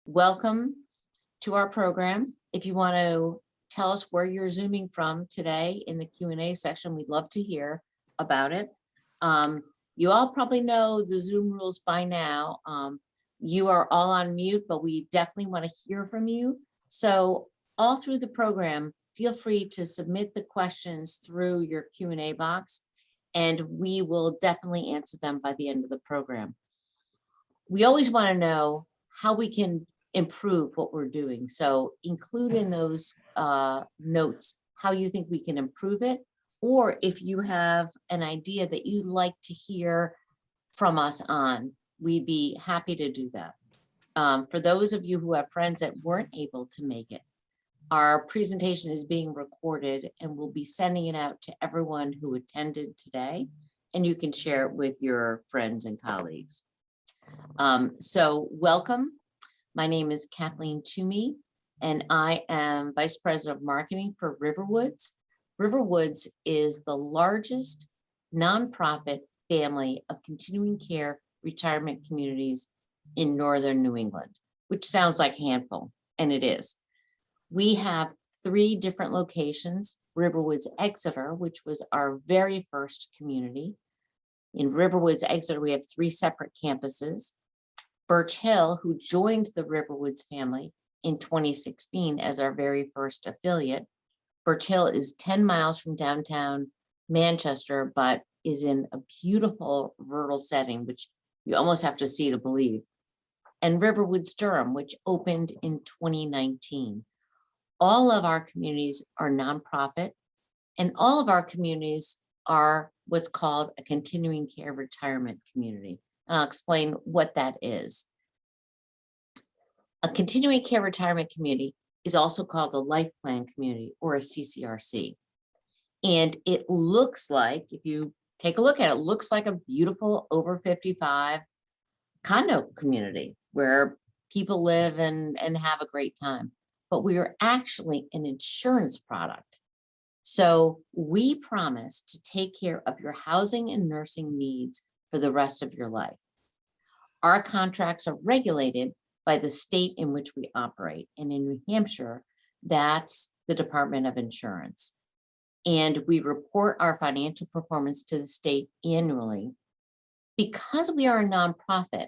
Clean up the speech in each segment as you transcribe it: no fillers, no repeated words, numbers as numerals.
Welcome to our program. If you want to tell us where you're Zooming from today in the Q&A section, we'd love to hear about it. You all probably know the Zoom rules by now. You are all on mute, but we definitely want to hear from you. So all through the program, feel free to submit the questions through your Q&A box, and we will definitely answer them by the end of the program. We always want to know how we can improve what we're doing. So include in those notes how you think we can improve it, or if you have an idea that you'd like to hear from us on, we'd be happy to do that. For those of you who have friends that weren't able to make it, our presentation is being recorded and we'll be sending it out to everyone who attended today, and you can share it with your friends and colleagues. So welcome. My name is Kathleen Toomey, and I am Vice President of Marketing for RiverWoods. RiverWoods is the largest nonprofit family of continuing care retirement communities in Northern New England, which sounds like a handful, and it is. We have 3 different locations: RiverWoods Exeter, which was our very first community. In RiverWoods Exeter, we have 3 separate campuses. Birch Hill, who joined the RiverWoods family in 2016 as our very first affiliate. Birch Hill is 10 miles from downtown Manchester, but is in a beautiful rural setting, which you almost have to see to believe. And RiverWoods Durham, which opened in 2019. All of our communities are nonprofit, and all of our communities are what's called a continuing care retirement community. And I'll explain what that is. A continuing care retirement community is also called a life plan community, or a CCRC. And it looks like, if you take a look at it, it looks like a beautiful over 55 condo community where people live and have a great time. But we are actually an insurance product. So we promise to take care of your housing and nursing needs for the rest of your life. Our contracts are regulated by the state in which we operate. And in New Hampshire, that's the Department of Insurance. And we report our financial performance to the state annually. Because we are a nonprofit,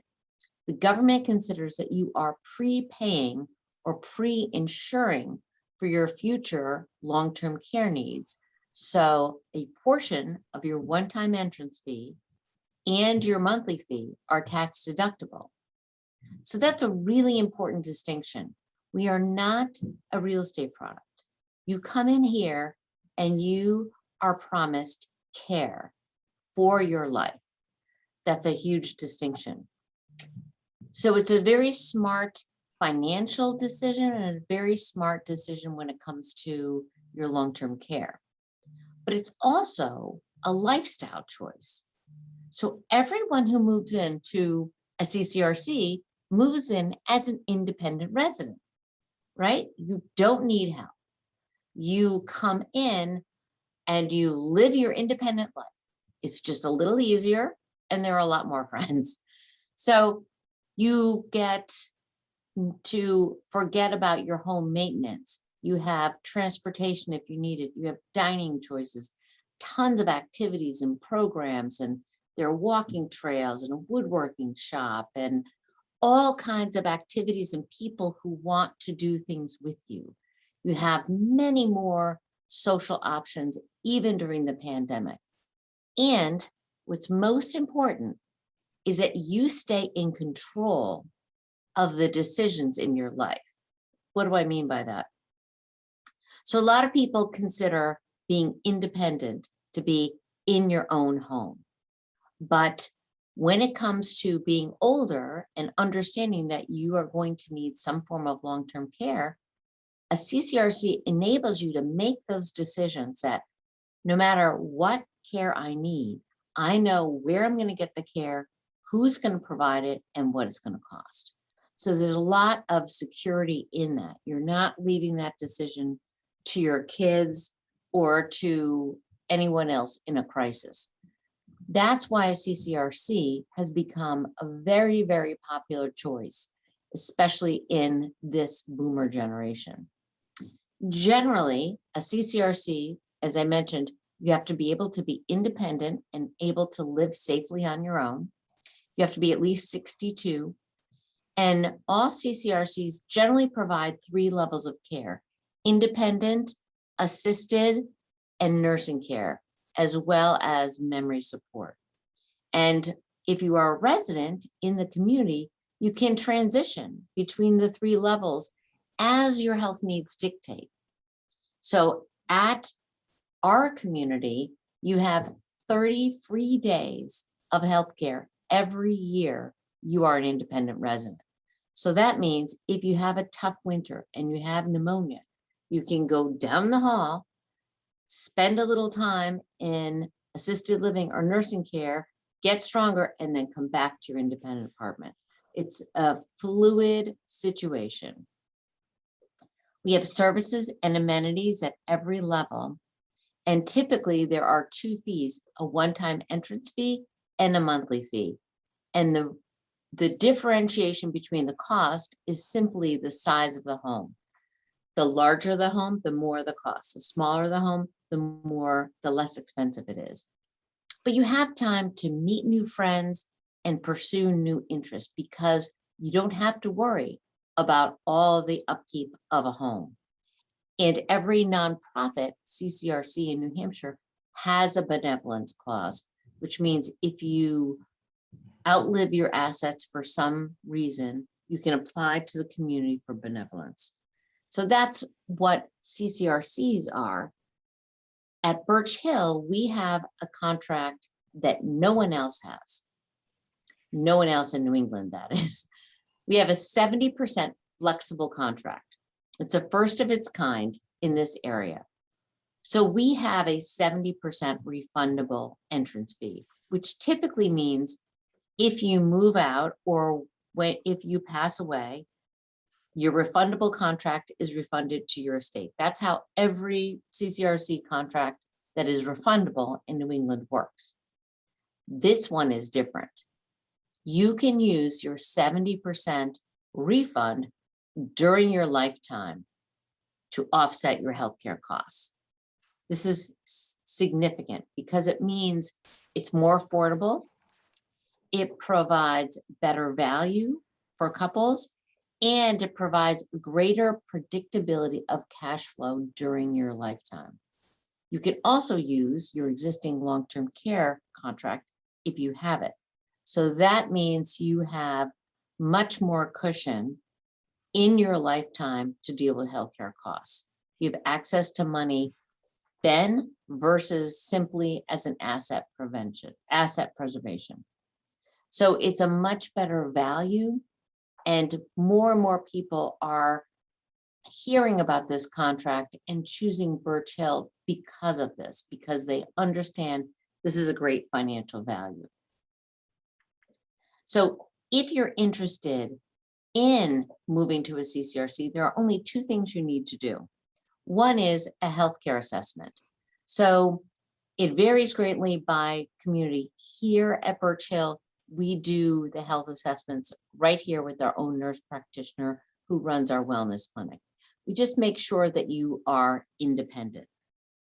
the government considers that you are prepaying or pre-insuring for your future long-term care needs. So a portion of your one-time entrance fee and your monthly fee are tax deductible. So that's a really important distinction. We are not a real estate product. You come in here and you are promised care for your life. That's a huge distinction. So it's a very smart financial decision and a very smart decision when it comes to your long-term care. But it's also a lifestyle choice. So everyone who moves into a CCRC moves in as an independent resident, right? You don't need help. You come in and you live your independent life. It's just a little easier, and there are a lot more friends. So you get to forget about your home maintenance. You have transportation if you need it. You have dining choices, tons of activities and programs, and there are walking trails and a woodworking shop and all kinds of activities and people who want to do things with you. You have many more social options, even during the pandemic. And what's most important is that you stay in control of the decisions in your life. What do I mean by that? So a lot of people consider being independent to be in your own home. But when it comes to being older and understanding that you are going to need some form of long-term care, a CCRC enables you to make those decisions that no matter what care I need, I know where I'm going to get the care, who's going to provide it, and what it's going to cost. So there's a lot of security in that. You're not leaving that decision to your kids or to anyone else in a crisis. That's why a CCRC has become a very, very popular choice especially in this boomer generation. Generally, a CCRC, as I mentioned, you have to be able to be independent and able to live safely on your own. You have to be at least 62. And all CCRCs generally provide 3 levels of care: independent, assisted, and nursing care, as well as memory support. And if you are a resident in the community, you can transition between the 3 levels as your health needs dictate. So at our community, you have 30 free days of healthcare every year you are an independent resident. So that means if you have a tough winter and you have pneumonia, you can go down the hall, spend a little time in assisted living or nursing care, get stronger, and then come back to your independent apartment. It's a fluid situation. We have services and amenities at every level. And typically there are 2 fees, a one-time entrance fee and a monthly fee. And the differentiation between the cost is simply the size of the home. The larger the home, the more the cost. The smaller the home, the less expensive it is. But you have time to meet new friends and pursue new interests because you don't have to worry about all the upkeep of a home. And every nonprofit CCRC in New Hampshire has a benevolence clause, which means if you outlive your assets for some reason, you can apply to the community for benevolence. So that's what CCRCs are. At Birch Hill, we have a contract that no one else has. No one else in New England, that is. We have a 70% flexible contract. It's a first of its kind in this area. So we have a 70% refundable entrance fee, which typically means if you move out or if you pass away, your refundable contract is refunded to your estate. That's how every CCRC contract that is refundable in New England works. This one is different. You can use your 70% refund during your lifetime to offset your healthcare costs. This is significant because it means it's more affordable. It provides better value for couples, and it provides greater predictability of cash flow during your lifetime. You can also use your existing long-term care contract if you have it. So that means you have much more cushion in your lifetime to deal with healthcare costs. You have access to money then versus simply as an asset preservation. So it's a much better value, and more people are hearing about this contract and choosing Birch Hill because of this, because they understand this is a great financial value. So if you're interested in moving to a CCRC, there are only 2 things you need to do. One is a healthcare assessment. So it varies greatly by community. Here at Birch Hill, we do the health assessments right here with our own nurse practitioner who runs our wellness clinic. We just make sure that you are independent.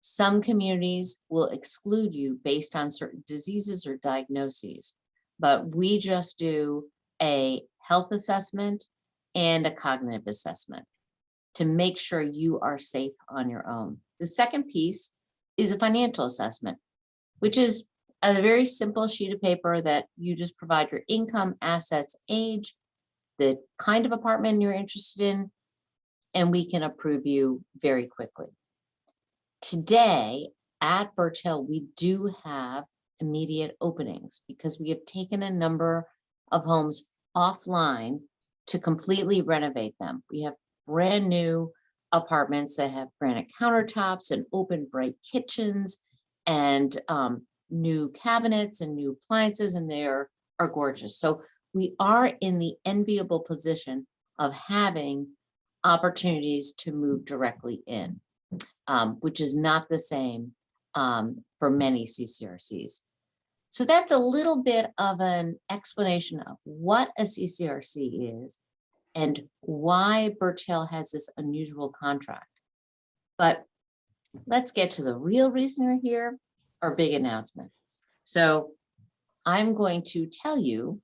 Some communities will exclude you based on certain diseases or diagnoses, but we just do a health assessment and a cognitive assessment to make sure you are safe on your own. The second piece is a financial assessment, which is a very simple sheet of paper that you just provide your income, assets, age, the kind of apartment you're interested in, and we can approve you very quickly. Today at Birch Hill, we do have immediate openings because we have taken a number of homes offline to completely renovate them. We have brand new apartments that have granite countertops and open bright kitchens and new cabinets and new appliances, and they are gorgeous. So we are in the enviable position of having opportunities to move directly in, which is not the same for many CCRCs. So that's a little bit of an explanation of what a CCRC is and why Birch Hill has this unusual contract. But let's get to the real reason we're here, our big announcement. So I'm going to tell you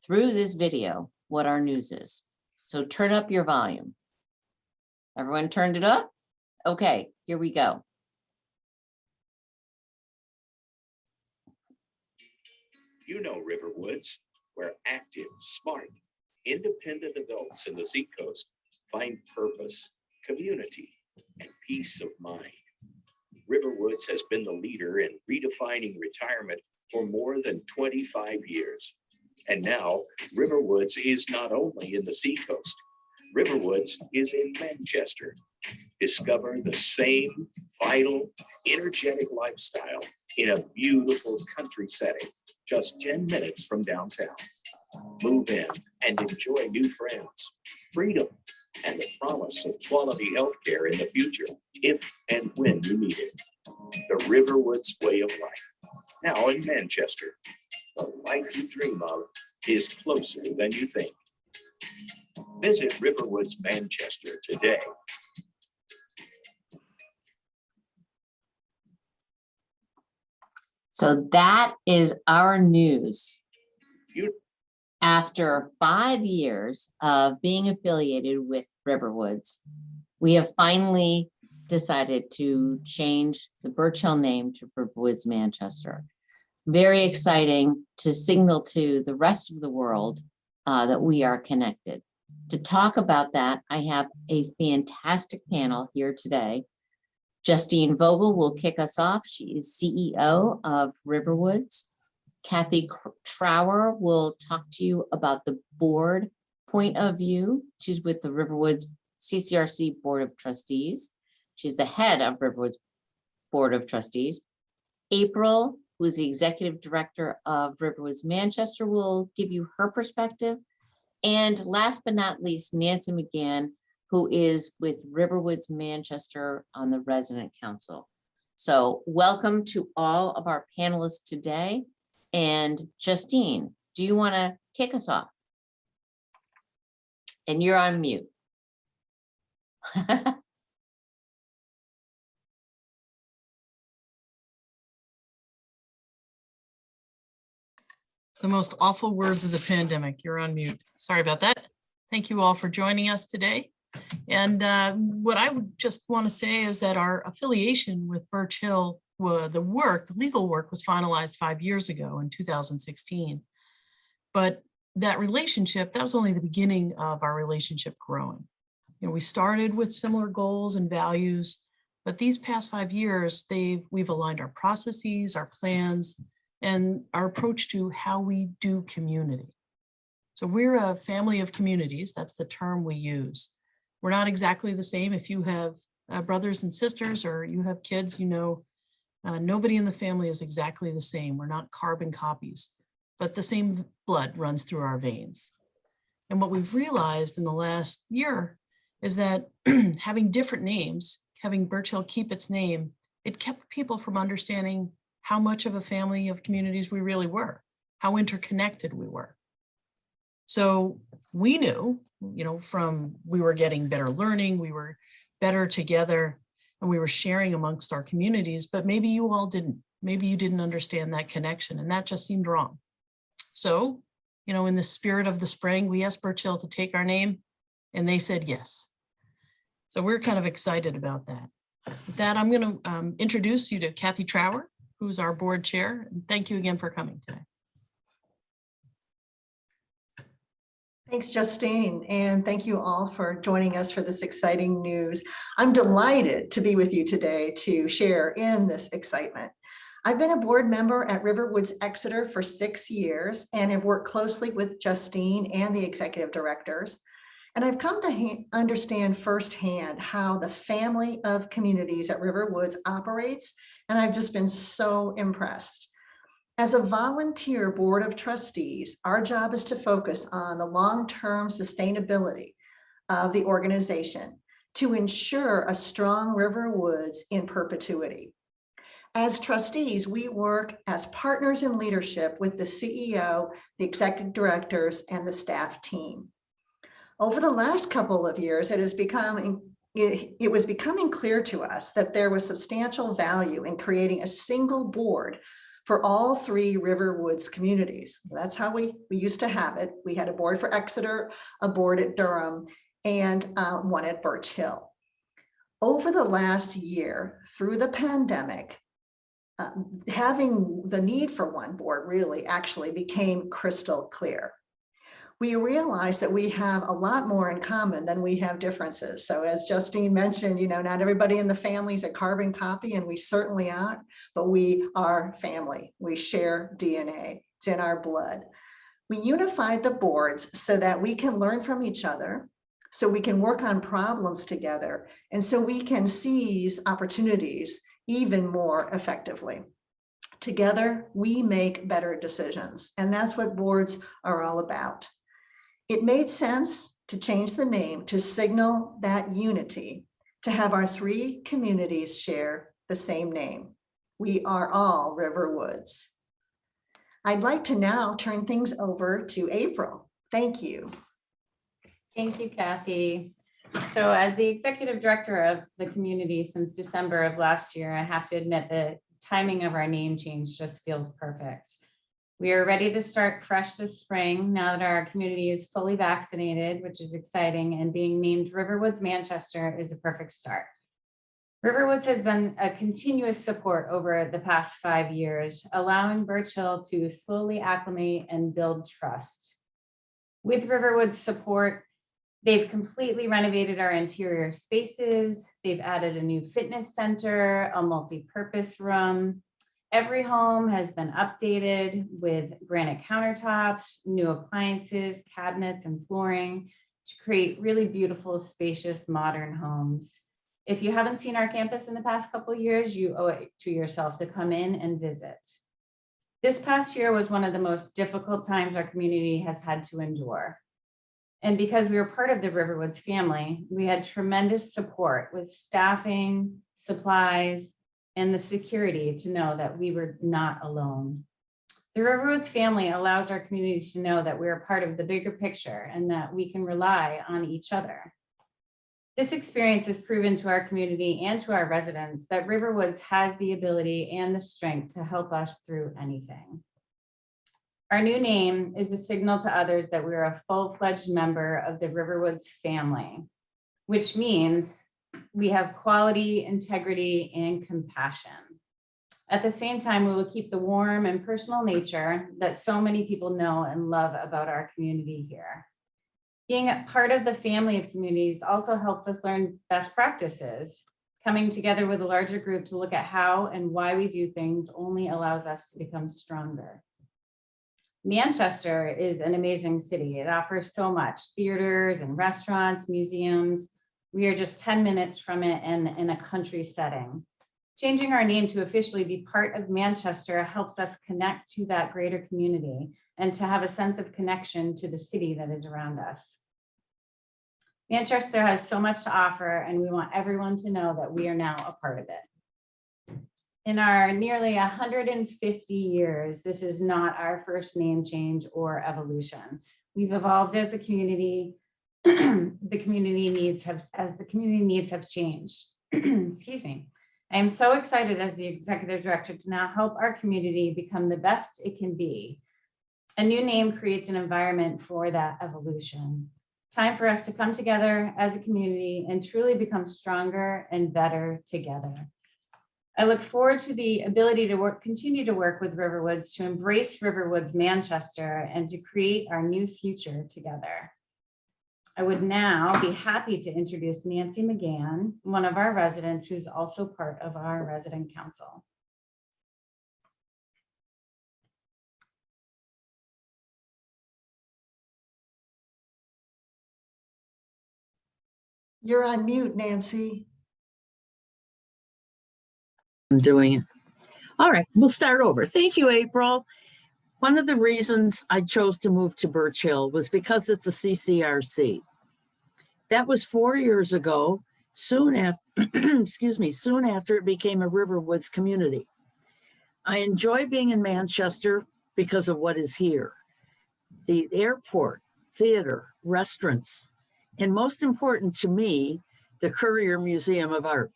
through this video what our news is. So turn up your volume. Everyone turned it up? Okay, here we go. You know RiverWoods, where active, smart, independent adults in the Seacoast find purpose, community, and peace of mind. RiverWoods has been the leader in redefining retirement for more than 25 years. And now RiverWoods is not only in the Seacoast, RiverWoods is in Manchester. Discover the same vital, energetic lifestyle in a beautiful country setting, just 10 minutes from downtown. Move in and enjoy new friends, freedom, and the promise of quality health care in the future, if and when you need it. The RiverWoods way of life. Now in Manchester, the life you dream of is closer than you think. Visit RiverWoods Manchester today. So that is our news. After 5 years of being affiliated with RiverWoods, we have finally decided to change the Birch Hill name to RiverWoods Manchester. Very exciting to signal to the rest of the world that we are connected. To talk about that, I have a fantastic panel here today. Justine Vogel will kick us off. She is CEO of RiverWoods. Kathy Trower will talk to you about the board point of view. She's with the RiverWoods CCRC Board of Trustees. She's the head of RiverWoods Board of Trustees. April, who is the executive director of RiverWoods Manchester, will give you her perspective. And last but not least, Nancy McGann, who is with RiverWoods Manchester on the resident council. So welcome to all of our panelists today. And Justine, do you want to kick us off? And you're on mute. The most awful words of the pandemic. You're on mute. Sorry about that. Thank you all for joining us today. And what I would just want to say is that our affiliation with Birch Hill, the legal work was finalized 5 years ago in 2016. But that relationship, that was only the beginning of our relationship growing. You know, we started with similar goals and values, but these past 5 years, we've aligned our processes, our plans, and our approach to how we do community. So we're a family of communities. That's the term we use. We're not exactly the same. If you have brothers and sisters or you have kids, you know, nobody in the family is exactly the same. We're not carbon copies, but the same blood runs through our veins. And what we've realized in the last year is that having different names, having Birch Hill keep its name, it kept people from understanding how much of a family of communities we really were, how interconnected we were. So we knew, you know, we were getting better learning, we were better together, and we were sharing amongst our communities, but maybe you all didn't. Maybe you didn't understand that connection, and that just seemed wrong. So, you know, in the spirit of the spring, we asked Birch Hill to take our name, and they said yes. So we're kind of excited about that. With that, I'm going to introduce you to Kathy Trower, who's our board chair. And thank you again for coming today. Thanks, Justine, and thank you all for joining us for this exciting news. I'm delighted to be with you today to share in this excitement. I've been a board member at RiverWoods Exeter for 6 years and have worked closely with Justine and the executive directors. And I've come to understand firsthand how the family of communities at RiverWoods operates, and I've just been so impressed. As a volunteer board of trustees, our job is to focus on the long-term sustainability of the organization to ensure a strong RiverWoods in perpetuity. As trustees, we work as partners in leadership with the CEO, the executive directors, and the staff team. Over the last couple of years, it was becoming clear to us that there was substantial value in creating a single board for all 3 RiverWoods communities. So that's how we used to have it. We had a board for Exeter, a board at Durham, and one at Birch Hill. Over the last year, through the pandemic, having the need for one board really actually became crystal clear. We realized that we have a lot more in common than we have differences. So as Justine mentioned, not everybody in the family is a carbon copy, and we certainly aren't, but we are family. We share DNA. It's in our blood. We unified the boards so that we can learn from each other, so we can work on problems together, and so we can seize opportunities even more effectively. Together, we make better decisions, and that's what boards are all about. It made sense to change the name to signal that unity, to have our 3 communities share the same name. We are all RiverWoods. I'd like to now turn things over to April. Thank you. Thank you, Kathy. So as the executive director of the community since December of last year, I have to admit the timing of our name change just feels perfect. We are ready to start fresh this spring now that our community is fully vaccinated, which is exciting, and being named RiverWoods Manchester is a perfect start. RiverWoods has been a continuous support over the past 5 years, allowing Birch Hill to slowly acclimate and build trust. With RiverWoods support, they've completely renovated our interior spaces. They've added a new fitness center, a multi-purpose room. Every home has been updated with granite countertops, new appliances, cabinets, and flooring to create really beautiful, spacious, modern homes. If you haven't seen our campus in the past couple of years, you owe it to yourself to come in and visit. This past year was one of the most difficult times our community has had to endure. And because we were part of the RiverWoods family, we had tremendous support with staffing, supplies, and the security to know that we were not alone. The RiverWoods family allows our community to know that we're a part of the bigger picture and that we can rely on each other. This experience has proven to our community and to our residents that RiverWoods has the ability and the strength to help us through anything. Our new name is a signal to others that we're a full-fledged member of the RiverWoods family, which means we have quality, integrity, and compassion. At the same time, we will keep the warm and personal nature that so many people know and love about our community here. Being a part of the family of communities also helps us learn best practices. Coming together with a larger group to look at how and why we do things only allows us to become stronger. Manchester is an amazing city. It offers so much: theaters and restaurants, museums. We are just 10 minutes from it and in a country setting. Changing our name to officially be part of Manchester helps us connect to that greater community and to have a sense of connection to the city that is around us. Manchester has so much to offer, and we want everyone to know that we are now a part of it. In our nearly 150 years, this is not our first name change or evolution. We've evolved as a community. The community needs have changed. Excuse me. I am so excited as the executive director to now help our community become the best it can be. A new name creates an environment for that evolution. Time for us to come together as a community and truly become stronger and better together. I look forward to the ability to continue to work with RiverWoods to embrace RiverWoods Manchester and to create our new future together. I would now be happy to introduce Nancy McGann, one of our residents who's also part of our resident council. You're on mute, Nancy. I'm doing it. All right, we'll start over. Thank you, April. One of the reasons I chose to move to Birch Hill was because it's a CCRC. That was 4 years ago, soon after, soon after it became a RiverWoods community. I enjoy being in Manchester because of what is here. The airport, theater, restaurants, and most important to me, the Courier Museum of Art.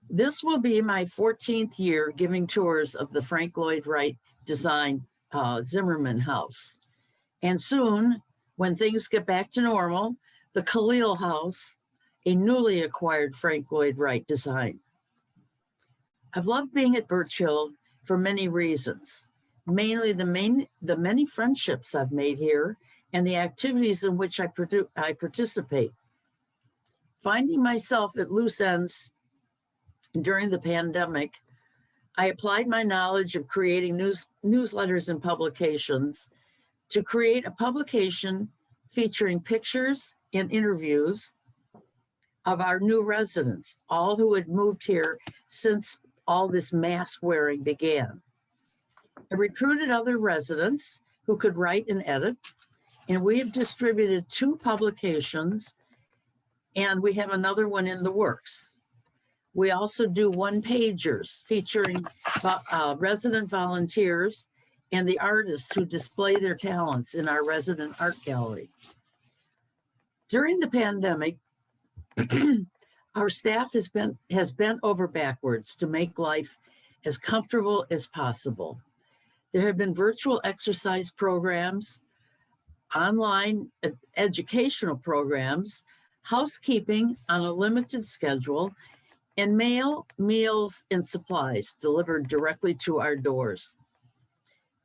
This will be my 14th year giving tours of the Frank Lloyd Wright designed Zimmerman House. And soon, when things get back to normal, the Khalil House, a newly acquired Frank Lloyd Wright design. I've loved being at Birch Hill for many reasons, mainly the many friendships I've made here and the activities in which I participate. Finding myself at loose ends during the pandemic, I applied my knowledge of creating newsletters and publications to create a publication featuring pictures and interviews of our new residents, all who had moved here since all this mask wearing began. I recruited other residents who could write and edit, and we have distributed 2 publications, and we have another one in the works. We also do one-pagers featuring resident volunteers and the artists who display their talents in our resident art gallery. During the pandemic, our staff has bent over backwards to make life as comfortable as possible. There have been virtual exercise programs, online educational programs, housekeeping on a limited schedule, and mail, meals, and supplies delivered directly to our doors.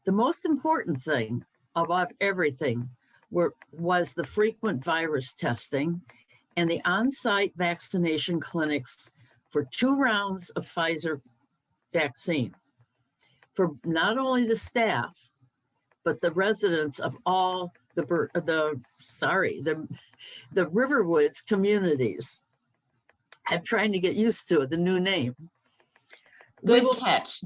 The most important thing above everything was the frequent virus testing and the on-site vaccination clinics for 2 rounds of Pfizer vaccine for not only the staff, but the residents of all the RiverWoods communities. I'm trying to get used to it, the new name. Good catch.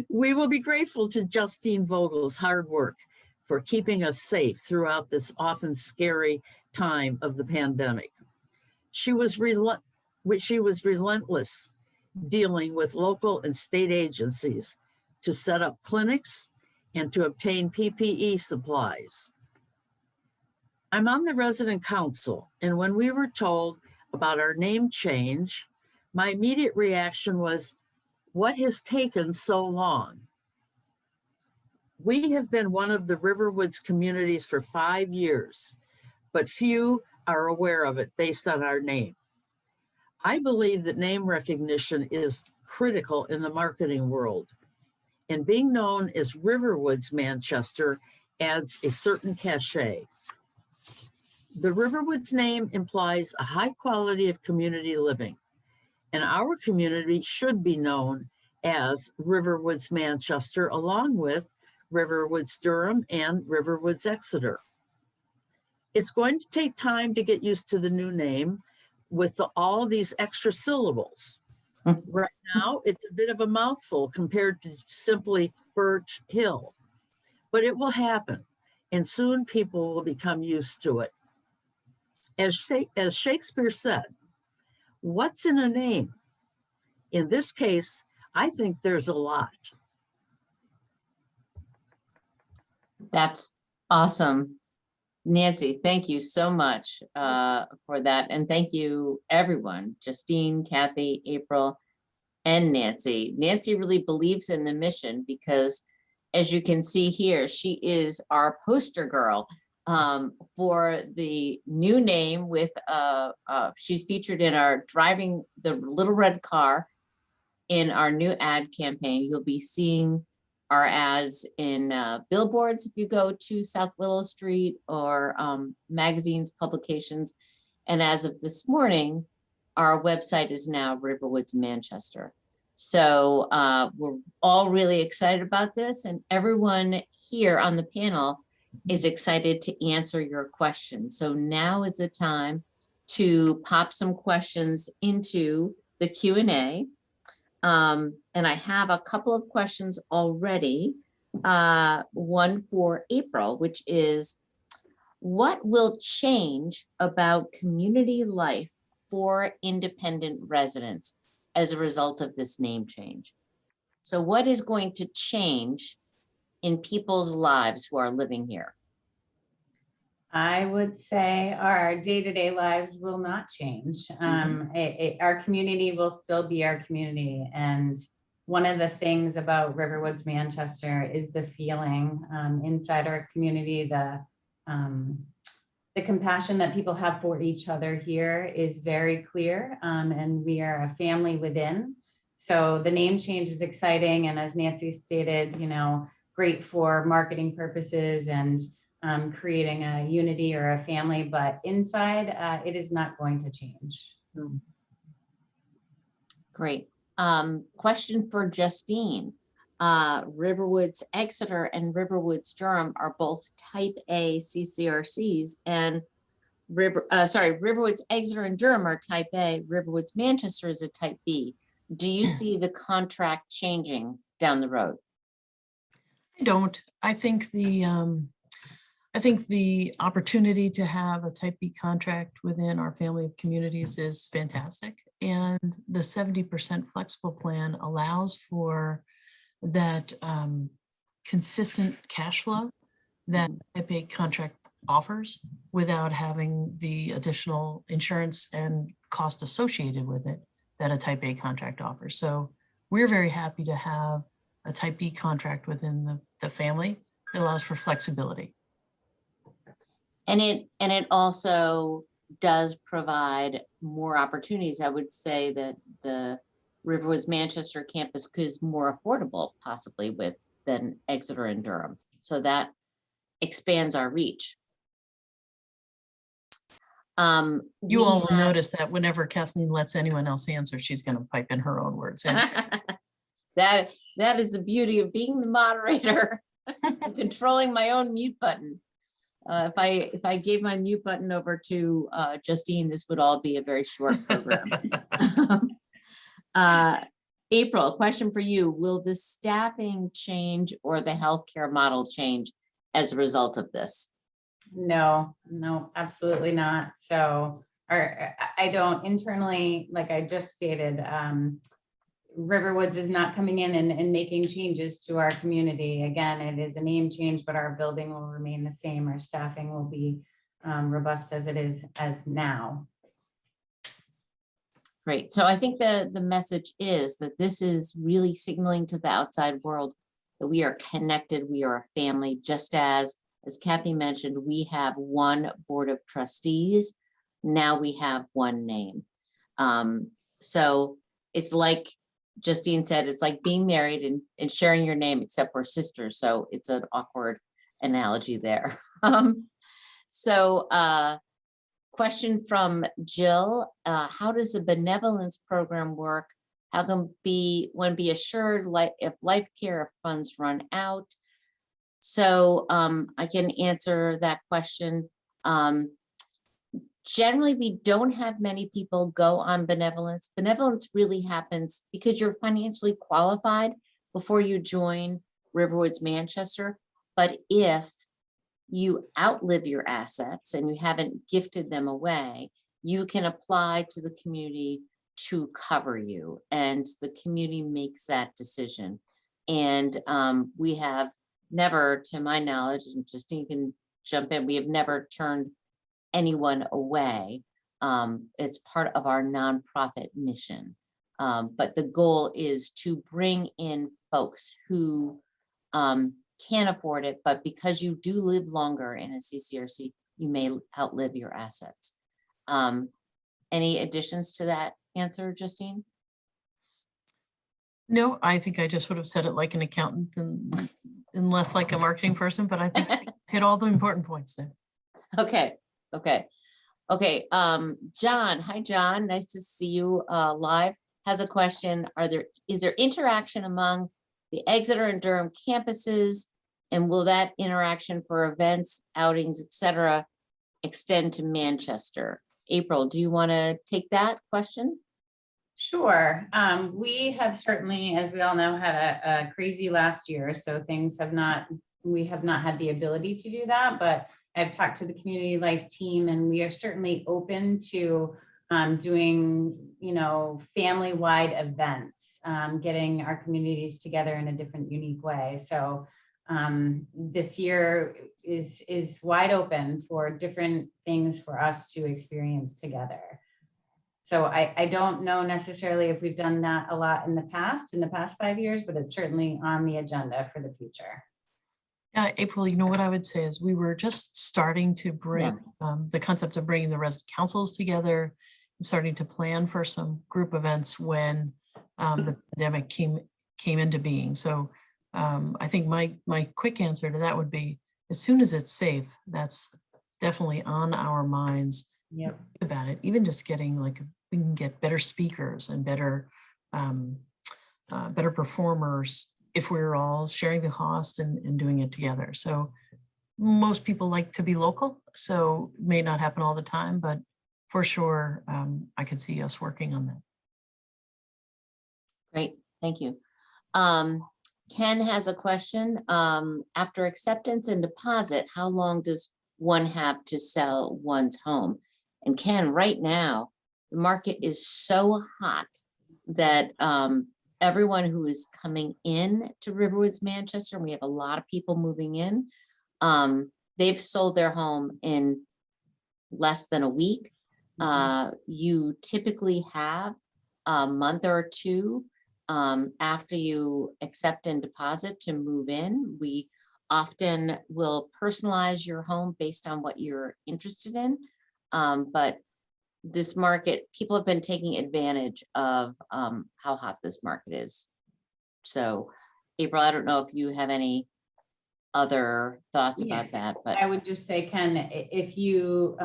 We will be grateful to Justine Vogel's hard work for keeping us safe throughout this often scary time of the pandemic. She was relentless dealing with local and state agencies to set up clinics and to obtain PPE supplies. I'm on the resident council, and when we were told about our name change, my immediate reaction was, what has taken so long? We have been one of the RiverWoods communities for 5 years, but few are aware of it based on our name. I believe that name recognition is critical in the marketing world, and being known as RiverWoods Manchester adds a certain cachet. The RiverWoods name implies a high quality of community living, and our community should be known as RiverWoods Manchester, along with RiverWoods Durham and RiverWoods Exeter. It's going to take time to get used to the new name with all these extra syllables. Right now, it's a bit of a mouthful compared to simply Birch Hill, but it will happen, and soon people will become used to it. As Shakespeare said, what's in a name? In this case, I think there's a lot. That's awesome. Nancy, thank you so much for that. And thank you, everyone, Justine, Kathy, April, and Nancy. Nancy really believes in the mission because, as you can see here, she is our poster girl for the new name with, she's featured in our driving the little red car in our new ad campaign. You'll be seeing our ads in billboards if you go to South Willow Street, or magazines, publications. And as of this morning, our website is now RiverWoods Manchester. So we're all really excited about this, and everyone here on the panel is excited to answer your questions. So now is the time to pop some questions into the Q&A. And I have a couple of questions already. One for April, which is, what will change about community life for independent residents as a result of this name change? So what is going to change in people's lives who are living here? I would say our day-to-day lives will not change. Our community will still be our community. And one of the things about RiverWoods Manchester is the feeling inside our community, the compassion that people have for each other here is very clear, and we are a family within. So the name change is exciting, and as Nancy stated, great for marketing purposes and creating a unity or a family, but inside it is not going to change. Great. Question for Justine. RiverWoods Exeter and RiverWoods Durham are both type A CCRCs, and RiverWoods Exeter and Durham are type A. RiverWoods Manchester is a type B. Do you see the contract changing down the road? I don't. I think the opportunity to have a type B contract within our family of communities is fantastic. And the 70% flexible plan allows for that consistent cash flow that type A contract offers without having the additional insurance and cost associated with it that a type A contract offers. So we're very happy to have a type B contract within the family. It allows for flexibility. And it also does provide more opportunities. I would say that the RiverWoods Manchester campus is more affordable possibly than Exeter and Durham. So that expands our reach. You all will notice that whenever Kathleen lets anyone else answer, she's going to pipe in her own words. And that is the beauty of being the moderator and controlling my own mute button. If I gave my mute button over to Justine, this would all be a very short program. April, a question for you. Will the staffing change or the healthcare model change as a result of this? No, absolutely not. So I don't internally, like I just stated, RiverWoods is not coming in and making changes to our community. Again, it is a name change, but our building will remain the same. Our staffing will be robust as it is as now. Great. So I think the message is that this is really signaling to the outside world that we are connected. We are a family, just as Kathy mentioned, we have one board of trustees. Now we have one name. So it's like Justine said, it's like being married and sharing your name, except we're sisters. So it's an awkward analogy there. Question from Jill, how does the benevolence program work? How can one be assured if life care funds run out? So I can answer that question. Generally, we don't have many people go on benevolence. Benevolence really happens because you're financially qualified before you join RiverWoods Manchester. But if you outlive your assets and you haven't gifted them away, you can apply to the community to cover you, and the community makes that decision. And we have never, to my knowledge, and Justine can jump in, we have never turned anyone away. It's part of our nonprofit mission. But the goal is to bring in folks who can't afford it, but because you do live longer in a CCRC, you may outlive your assets. Any additions to that answer, Justine? no, I think I just would have said it like an accountant and less like a marketing person, but I think I hit all the important points there. Okay. John, hi, John. Nice to see you live. Has a question. Is there interaction among the Exeter and Durham campuses, and will that interaction for events, outings, etc., extend to Manchester? April, do you want to take that question? Sure. We have certainly, as we all know, had a crazy last year, so we have not had the ability to do that, but I've talked to the community life team, and we are certainly open to doing, family-wide events, getting our communities together in a different, unique way. So This year is wide open for different things for us to experience together. So I don't know necessarily if we've done that a lot in the past 5 years, but it's certainly on the agenda for the future. Yeah, April, you know what I would say is we were just starting to bring the concept of bringing the resident councils together and starting to plan for some group events when the pandemic came into being. So I think my quick answer to that would be, as soon as it's safe, that's definitely on our minds. Yep. Think about it, even just getting like, we can get better speakers and better performers if we're all sharing the cost and doing it together. So most people like to be local, so it may not happen all the time, but for sure, I could see us working on that. Great, thank you. Ken has a question. After acceptance and deposit, how long does one have to sell one's home? And Ken, right now, the market is so hot that everyone who is coming in to RiverWoods Manchester, we have a lot of people moving in, they've sold their home in less than a week. You typically have a month or two after you accept and deposit to move in. We often will personalize your home based on what you're interested in. But this market, people have been taking advantage of how hot this market is. So April, I don't know if you have any other thoughts about that, but I would just say, Ken, if you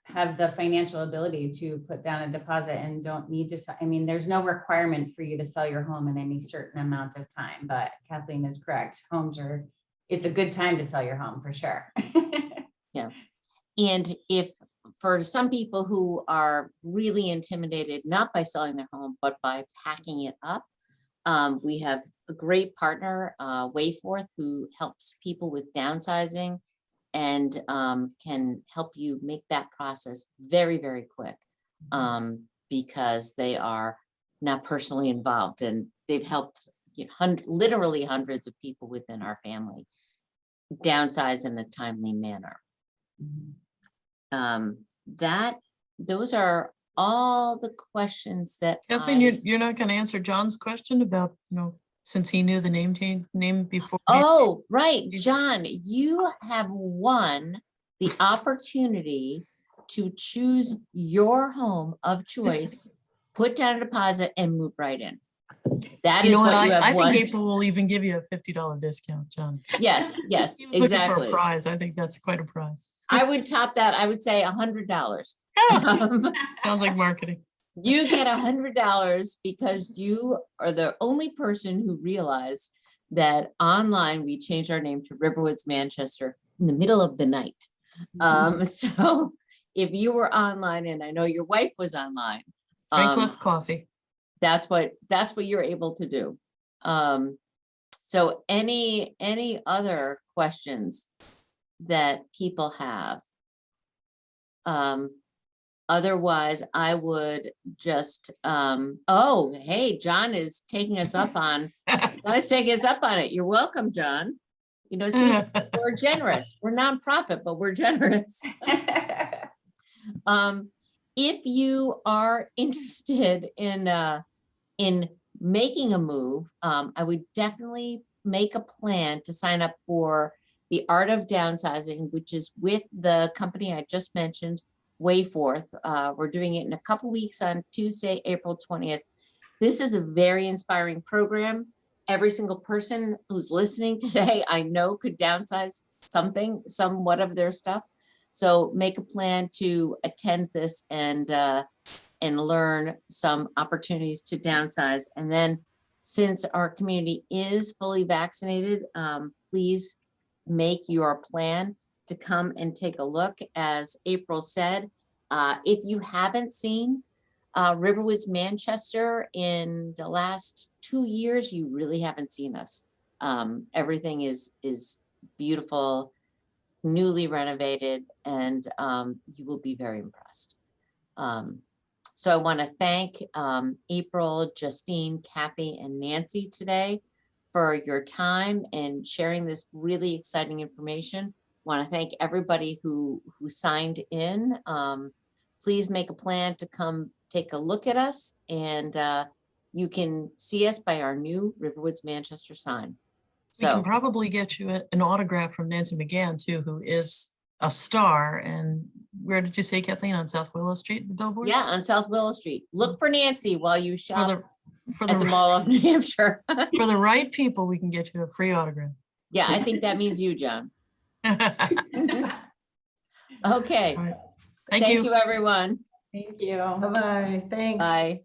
have the financial ability to put down a deposit and don't need to, I mean, there's no requirement for you to sell your home in any certain amount of time, but Kathleen is correct. It's a good time to sell your home for sure. yeah. And if for some people who are really intimidated, not by selling their home, but by packing it up, we have a great partner, Wayforth, who helps people with downsizing and can help you make that process very, very quick because they are not personally involved, and they've helped literally hundreds of people within our family downsize in a timely manner. Those are all the questions that Kathleen, you're not going to answer John's question about, since he knew the name before. Oh, right, John, you have won the opportunity to choose your home of choice, put down a deposit, and move right in. That is what you have I won. think April will even give you a $50 discount, John. Yes, He was looking for exactly. a prize. I think that's quite a prize. I would top that. I would say $100. Sounds like marketing. You get $100 because you are the only person who realized that online we changed our name to RiverWoods Manchester in the middle of the night. So if you were online, and I know your wife was online, Drink less coffee. that's what you're able to do. So any other questions that people have? Otherwise, I would just, oh, hey, John is taking us up on, it. You're welcome, John. See, we're generous. We're nonprofit, but we're generous. If you are interested in making a move, I would definitely make a plan to sign up for the Art of Downsizing, which is with the company I just mentioned, Wayforth. We're doing it in a couple weeks on Tuesday, April 20th. This is a very inspiring program. Every single person who's listening today, I know, could downsize somewhat of their stuff. So make a plan to attend this and learn some opportunities to downsize. And then, since our community is fully vaccinated, please make your plan to come and take a look. As April said, if you haven't seen RiverWoods Manchester in the last 2 years, you really haven't seen us. Everything is beautiful, newly renovated, and you will be very impressed. So I want to thank April, Justine, Kathy, and Nancy today for your time and sharing this really exciting information. Want to thank everybody who signed in. Please make a plan to come take a look at us, and you can see us by our new Riverwoods Manchester sign. We can So probably get you an autograph from Nancy McGann too, who is a star. And where did you say, Kathleen, on South Willow Street, the billboard? yeah, on South Willow Street. Look for Nancy while you For shop the, at the Mall of New Hampshire. for the right people, we can get you a free autograph. Yeah, I think that means you, John. All Okay, right. thank you, everyone. Thank you. Bye-bye. Thanks. Bye.